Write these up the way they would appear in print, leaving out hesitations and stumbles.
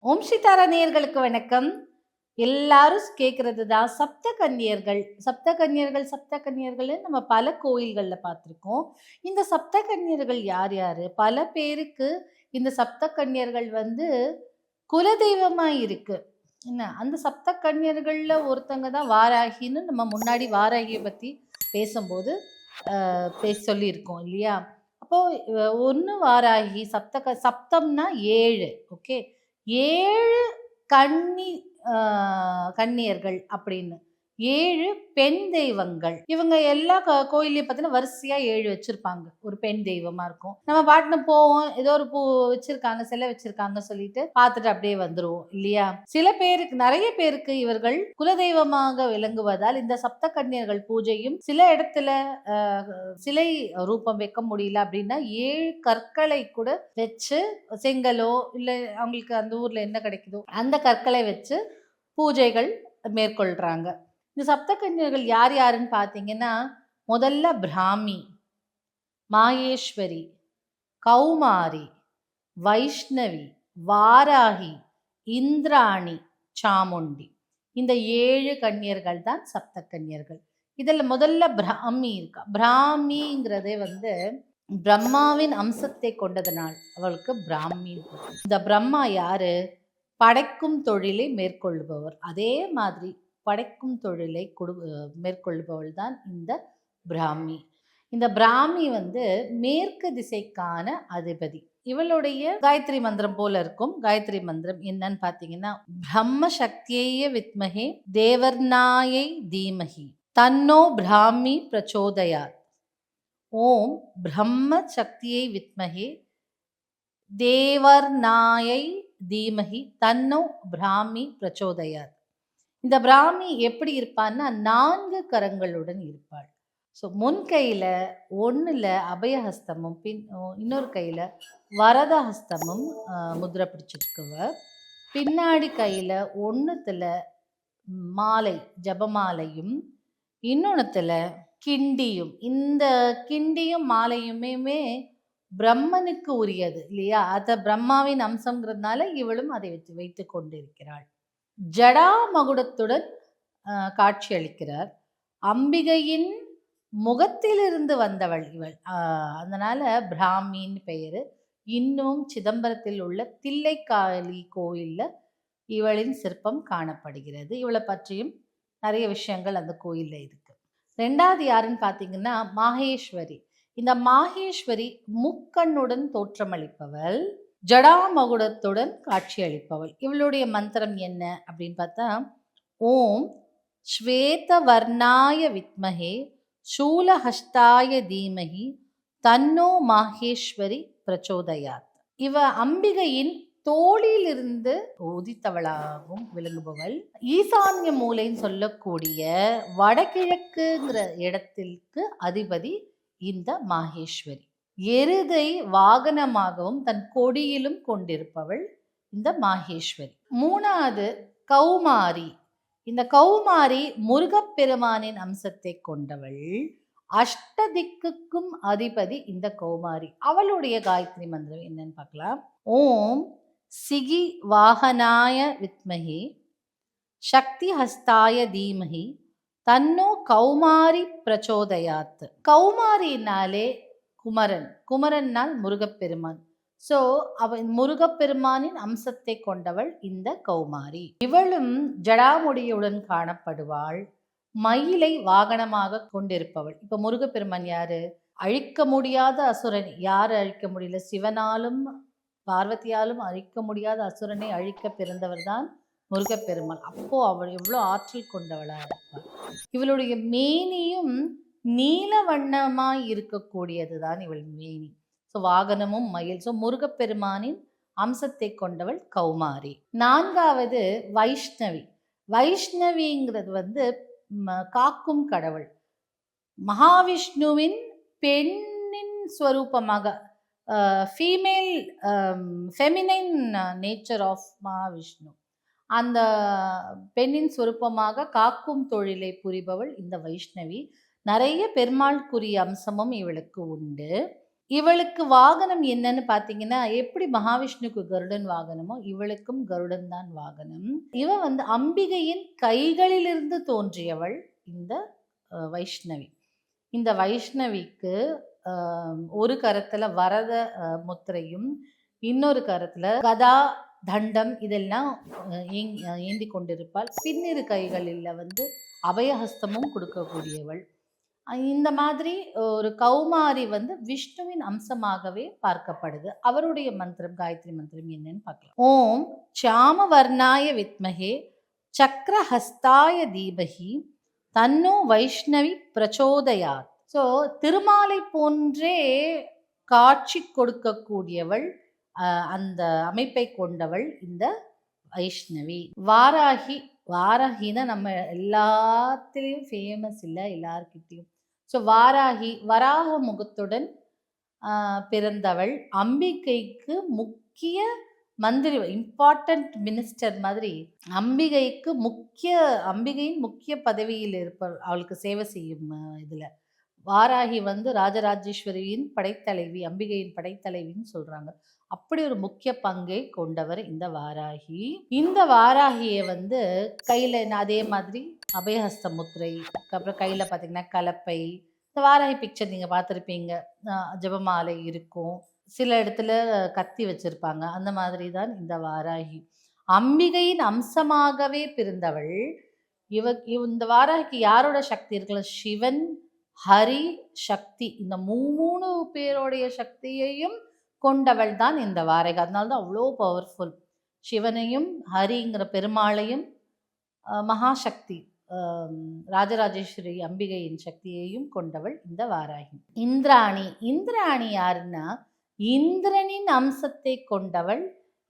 ஓம் ஸ்ரீதாரா நேயர்களுக்கு வணக்கம். எல்லாரும் கேட்கறது தான் சப்த கன்னியர்கள். சப்த கன்னியர்கள்னு நம்ம பல கோயில்கள்ல பார்த்துருக்கோம். இந்த சப்த கன்னியர்கள் யார் யாரு? பல பேருக்கு இந்த சப்த கன்னியர்கள் குலதெய்வமா இருக்கு. என்ன அந்த சப்த கன்னியர்கள்ல ஒருத்தங்க தான் வாராகின்னு நம்ம முன்னாடி வாராகிய பத்தி பேசும்போது சொல்லியிருக்கோம் இல்லையா? அப்போ 1 வாராகி சப்தம்னா 7. ஓகே. 7 கன்னி அ கன்னியர்கள் அப்படின்னு. 7 பெண் தெய்வங்கள். இவங்க எல்லா கோயில்லயும் பார்த்தீங்கன்னா, வரிசையா 7 வச்சிருப்பாங்க. ஒரு பெண் தெய்வமா இருக்கும். நம்ம பாட்டுன்னு போவோம். ஏதோ ஒரு பூ வச்சிருக்காங்க, சிலை வச்சிருக்காங்க சொல்லிட்டு பார்த்துட்டு அப்படியே வந்துருவோம் இல்லையா? சில பேருக்கு நெறைய பேருக்கு இவர்கள் குலதெய்வமாக விளங்குவதால், இந்த சப்த கன்னியர்கள் பூஜையும் சில இடத்துல அ சிலை ரூபம் வைக்க முடியல அப்படின்னா, 7 கற்களை கூட வச்சு செங்கலோ, இல்ல அவங்களுக்கு அந்த ஊர்ல என்ன கிடைக்குதோ, அந்த கற்களை வச்சு பூஜைகள் மேற்கொள்றாங்க. இந்த சப்தகன்னியர்கள் யார் யாருன்னு பார்த்தீங்கன்னா, முதல்ல பிராமி, மாகேஸ்வரி, கௌமாரி, வைஷ்ணவி, வாராகி, இந்திராணி, சாமுண்டி. இந்த 7 கன்னியர்கள் தான் சப்த கன்னியர்கள். இதுல முதல்ல பிராமி இருக்கா. பிராமிங்கிறதே பிரம்மாவின் அம்சத்தை கொண்டதனால் அவளுக்கு பிராமி. இந்த பிரம்மா யாரு? படைக்கும் தொழிலை மேற்கொள்பவர். அதே மாதிரி படைக்கும் தொழிலை மேற்கொள்பவள் தான் இந்த பிராமி. இந்த பிராமி மேற்கு திசைக்கான அதிபதி. இவளுடைய காயத்ரி மந்திரம் போல இருக்கும். காயத்ரி மந்திரம் என்னன்னு பார்த்தீங்கன்னா, பிரம்ம சக்தியே வித்மகே தேவர்நாயை தீமகி தன்னோ பிராமி பிரச்சோதயாத். ஓம் பிரம்ம சக்தியை வித்மகே தேவர்நாயை தீமகி தன்னோ பிராமி பிரச்சோதயாத். இந்த பிராமி எப்படி இருப்பான்னா 4 கரங்களுடன் இருப்பாள். ஸோ முன் கையில் ஒன்றில் அபயஹஸ்தமும் இன்னொரு கையில் வரதஹஸ்தமும் முத்திரை பிடிச்சிருக்குவ. பின்னாடி கையில் ஒன்றுத்தில் மாலை ஜபமாலையும் இன்னொன்னுத்தில் கிண்டியும். இந்த கிண்டியும் மாலையுமே பிரம்மனுக்கு உரியது இல்லையா? அதை பிரம்மாவின் அம்சங்கிறதுனால இவளும் அதை வைத்து கொண்டிருக்கிறாள். ஜடா மகுடத்துடன் காட்சி அளிக்கிறார். அம்பிகையின் முகத்திலிருந்து வந்தவள் இவள். அதனால பிராமின்னு பெயரு. இன்னும் சிதம்பரத்தில் உள்ள தில்லைக்காளி கோயில்ல இவளின் சிற்பம் காணப்படுகிறது. இவளை பற்றியும் நிறைய விஷயங்கள் அந்த கோயில்ல இருக்கு. 2வது யாருன்னு பார்த்தீங்கன்னா மாகேஸ்வரி. இந்த மாகேஸ்வரி முக்கண்ணுடன் தோற்றமளிப்பவள், ஜடாமகுடத்துடன் காட்சி அளிப்பவள். இவளுடைய மந்திரம் என்ன அப்படின்னு பார்த்தா, ஓம் ஸ்வேதவர்ணாய வித்மகே சூலஹஸ்தாய தீமகி தன்னோ மாகேஸ்வரி பிரச்சோதயாத். இவ அம்பிகையின் தோளிலிருந்து உதித்தவளாகவும் விளங்குபவள். ஈசான்ய மூலைன்னு சொல்லக்கூடிய வடகிழக்குங்கிற இடத்திற்கு அதிபதி இந்த மாகேஸ்வரி. எருதை வாகனமாகவும் தன் கொடியிலும் கொண்டிருப்பவள் இந்த மாகேஸ்வரி. 3வது கௌமாரி. இந்த கௌமாரி முருகப்பெருமானின் அம்சத்தை கொண்டவள். அஷ்டதிக்குக்கும் அதிபதி இந்த கௌமாரி. அவளுடைய காயத்ரி மந்திரம் என்னன்னு பார்க்கலாம். ஓம் சிகி வாகனாய வித்மகி சக்தி ஹஸ்தாய தீமகி தன்னோ கௌமாரி பிரச்சோதயாத். கௌமாரினாலே குமரன், குமரன்னால் முருகப்பெருமான். ஸோ அவன் முருகப்பெருமானின் அம்சத்தை கொண்டவள் இந்த கௌமாரி. இவளும் ஜடாமுடியுடன் காணப்படுவாள். மயிலை வாகனமாக கொண்டிருப்பவள். இப்ப முருகப்பெருமான் யாரு? அழிக்க முடியாத அசுரன். யாரு அழிக்க முடியல? சிவனாலும் பார்வதியாலும் அழிக்க முடியாத அசுரனை அழிக்க பிறந்தவர் தான் முருகப்பெருமான். அப்போ அவள் எவ்வளோ ஆற்றல் கொண்டவளா இருப்பாள். இவளுடைய மேனியும் நீல வண்ணமாய் இருக்கக்கூடியது தான் இவள் மேனி. ஸோ வாகனமும் மயில். ஸோ முருகப்பெருமானின் அம்சத்தை கொண்டவள் கௌமாரி. 4வது வைஷ்ணவி. வைஷ்ணவிங்கிறது காக்கும் கடவுள். மகாவிஷ்ணுவின் பெண்ணின் ஸ்வரூபமாக, female feminine nature of Mahavishnu, அந்த பெண்ணின் சொரூபமாக காக்கும் தொழிலை புரிபவள் இந்த வைஷ்ணவி. நிறைய பெருமாள்குரிய அம்சமும் இவளுக்கு உண்டு. இவளுக்கு வாகனம் என்னன்னு பார்த்தீங்கன்னா, எப்படி மகாவிஷ்ணுவுக்கு கருடன் வாகனமோ, இவளுக்கும் கருடன் தான் வாகனம். இவ வந்து அம்பிகையின் கைகளிலிருந்து தோன்றியவள் இந்த வைஷ்ணவி. இந்த வைஷ்ணவிக்கு ஒரு கரத்துல வரத முத்திரையும், இன்னொரு கரத்துல கதா, தண்டம் இதெல்லாம் ஏந்தி கொண்டிருப்பாள். பின்னிரு கைகளில் வந்து அபயஹஸ்தமும் கொடுக்கக்கூடியவள். இந்த மாதிரி ஒரு கௌமாரி வந்து விஷ்ணுவின் அம்சமாகவே பார்க்கப்படுது. அவருடைய மந்திரம், காயத்ரி மந்திரம் என்னன்னு பார்க்கலாம். ஓம் சாம வர்ணாய வித்மகே சக்கரஹஸ்தாய தீபகி தன்னோ வைஷ்ணவி பிரச்சோதயாத். ஸோ திருமாலை போன்றே காட்சி கொடுக்கக்கூடியவள், அந்த அமைப்பை கொண்டவள் இந்த வைஷ்ணவி. வாராகி, வாராகினா நம்ம எல்லாத்துலேயும் ஃபேமஸ் இல்லை எல்லார்கிட்டையும். ஸோ வாராகி வராக முகத்துடன் பிறந்தவள். அம்பிகைக்கு முக்கிய மந்திரி, இம்பார்ட்டன்ட் மினிஸ்டர் மாதிரி அம்பிகையின் முக்கிய பதவியில் இருப்பவள். அவளுக்கு சேவை செய்யும் இதில் வாராகி வந்து ராஜராஜேஸ்வரியின் படைத்தலைவி, அம்பிகையின் படைத்தலைவின்னு சொல்றாங்க. அப்படி ஒரு முக்கிய பங்கை கொண்டவர் இந்த வாராகி. இந்த வாராகியை வந்து கையில அதே மாதிரி அபயஹஸ்த முத்திரை, அப்புறம் கையில பார்த்தீங்கன்னா கலப்பை. இந்த வாராகி பிக்சர் நீங்க பார்த்துருப்பீங்க. ஜபமாலை இருக்கும், சில இடத்துல கத்தி வச்சிருப்பாங்க. அந்த மாதிரி தான் இந்த வாராகி. அம்பிகையின் அம்சமாகவே பிறந்தவள். இந்த வாராகிக்கு யாரோட சக்தி இருக்குல்ல, சிவன், ஹரி, சக்தி, இந்த 3 பேருடைய சக்தியையும் கொண்டவள் தான் இந்த வாராகி. அதனால்தான் அவ்வளோ பவர்ஃபுல். சிவனையும் ஹரிங்கிற பெருமாளையும் மகாசக்தி ராஜராஜேஸ்வரி அம்பிகையின் சக்தியையும் கொண்டவள் இந்த வாராகி. இந்திராணி, இந்திராணி யாருன்னா இந்திரனின் அம்சத்தை கொண்டவள்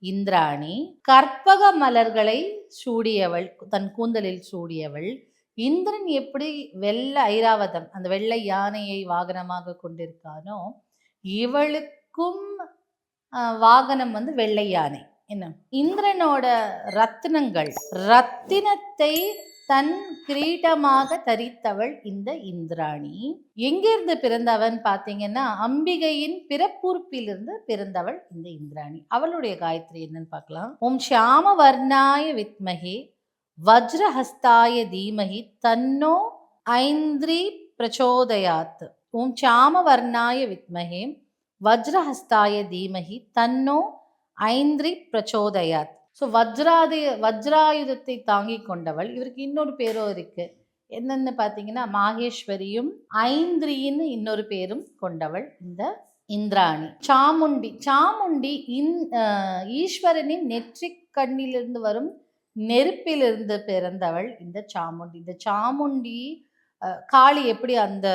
இந்திராணி. கற்பக மலர்களை சூடியவள், தன் கூந்தலில் சூடியவள். இந்திரன் எப்படி வெள்ளை ஐராவதம், அந்த வெள்ளை யானையை வாகனமாக கொண்டிருக்கானோ, இவளுக்கும் வாகனம் வந்து வெள்ளை யானை. என்ன, இந்திரனோட ரத்தினத்தை தன் கிரீடமாக தரித்தவள் இந்த இந்திராணி. எங்கிருந்து பிறந்தவன் பார்த்தீங்கன்னா, அம்பிகையின் பிறப்புறுப்பிலிருந்து பிறந்தவள் இந்த இந்திராணி. அவளுடைய காயத்ரி என்னன்னு பார்க்கலாம். ஓம் ஷியாம வர்ணாய வித்மகே வஜ்ரஹஸ்தாய தீமகி தன்னோ ஐந்திரி பிரச்சோதயாத். ஓம் சாம வர்ணாய வித்மகே வஜ்ரஹஸ்தாய தீமகி தன்னோ ஐந்திரி பிரச்சோதயாத். ஸோ வஜ்ராயுதத்தை தாங்கி கொண்டவள். இவருக்கு இன்னொரு பேரும் இருக்கு. என்னன்னு பார்த்தீங்கன்னா, மாகேஸ்வரியும் ஐந்திரின்னு இன்னொரு பேரும் கொண்டவள் இந்த இந்திராணி. சாமுண்டி, சாமுண்டி ஈஸ்வரனின் நெற்றிக் கண்ணிலிருந்து வரும் நெருப்பிலிருந்து பிறந்தவள் இந்த சாமுண்டி. இந்த சாமுண்டி காளி எப்படி அந்த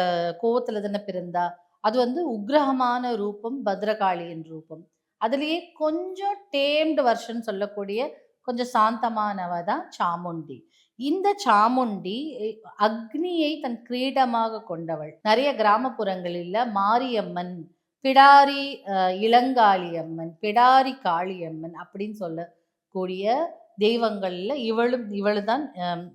கோவத்துல தானே பிறந்தா, அது வந்து உக்ரகமான ரூபம், பத்ரகாளியின் ரூபம். அதுலேயே கொஞ்சம் டேம்டு வருஷன் சொல்லக்கூடிய கொஞ்சம் சாந்தமானவ தான் சாமுண்டி. இந்த சாமுண்டி அக்னியை தன் கிரீடமாக கொண்டவள். நிறைய கிராமப்புறங்களில் மாரியம்மன், பிடாரி இளங்காளியம்மன், பிடாரி காளியம்மன் அப்படின்னு சொல்லக்கூடிய தெய்வங்கள்ல இவளு தான்.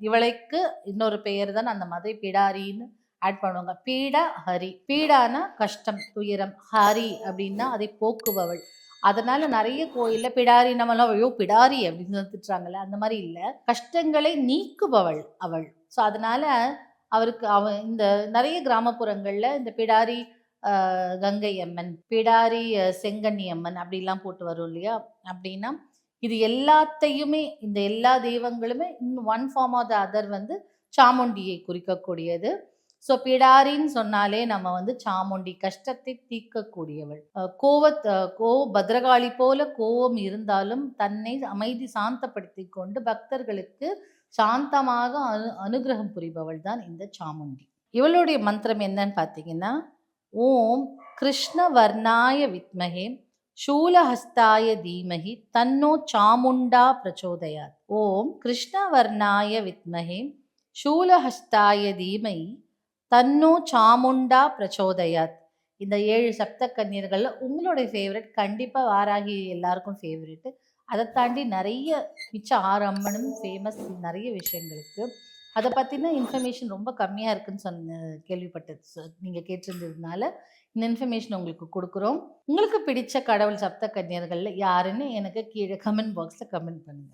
இவளைக்கு இன்னொரு பெயர் தான் அந்த மாதிரி பிடாரின்னு ஆட் பண்ணுவாங்க. பீடா ஹரி, பீடானா கஷ்டம், துயரம், ஹரி அப்படின்னா அதை போக்குபவள். அதனால நிறைய கோயில்ல பிடாரி, நம்மளாம் ஐயோ பிடாரி அப்படின்னு திட்டுறாங்கல்ல, அந்த மாதிரி இல்லை, கஷ்டங்களை நீக்குபவள் அவள். ஸோ அதனால அவருக்கு இந்த நிறைய கிராமப்புறங்கள்ல இந்த பிடாரி கங்கை அம்மன், பிடாரி செங்கண்ணி அம்மன் அப்படிலாம் போட்டு வரும் இல்லையா. அப்படின்னா இது எல்லாத்தையுமே, இந்த எல்லா தெய்வங்களுமே one form of the other வந்து சாமுண்டியை குறிக்கக்கூடியது. ஸோ பிடாரின்னு சொன்னாலே நம்ம வந்து சாமுண்டி, கஷ்டத்தை தீர்க்கக்கூடியவள். பத்ரகாளி போல கோபம் இருந்தாலும் தன்னை அமைதி சாந்தப்படுத்தி கொண்டு பக்தர்களுக்கு சாந்தமாக அனுகிரகம் புரிபவள் தான் இந்த சாமுண்டி. இவளுடைய மந்திரம் என்னன்னு பார்த்தீங்கன்னா, ஓம் கிருஷ்ண வர்ணாய வித்மகே शूलहस्ताय धीमहि तन्नो चामुंडा प्रचोदयात्. ओम कृष्णवर्णाय विद्महे शूलहस्ताय धीमहि तन्नो चामुंडा प्रचोदयात्. இந்த 7 சப்த கன்னியர்கள் உங்களுடைய ஃபேவரட். கண்டிப்பாக வாராகி எல்லாருக்கும் ஃபேவரெட்டு. அதை தாண்டி நிறைய மிச்ச 6 அம்மனும் ஃபேமஸ் நிறைய விஷயங்களுக்கு. அத பத்தின இன்ஃபர்மேஷன் ரொம்ப கம்மியா இருக்குன்னு கேள்விப்பட்டது. நீங்க கேட்டிருந்ததுனால, இந்த இன்ஃபர்மேஷன் உங்களுக்கு குடுக்குறோம். உங்களுக்கு பிடிச்ச கடவுள் சப்த கன்னியர்கள்ல யாருன்னு எனக்கு கீழ கமெண்ட் பாக்ஸ்ல கமெண்ட் பண்ணுங்க.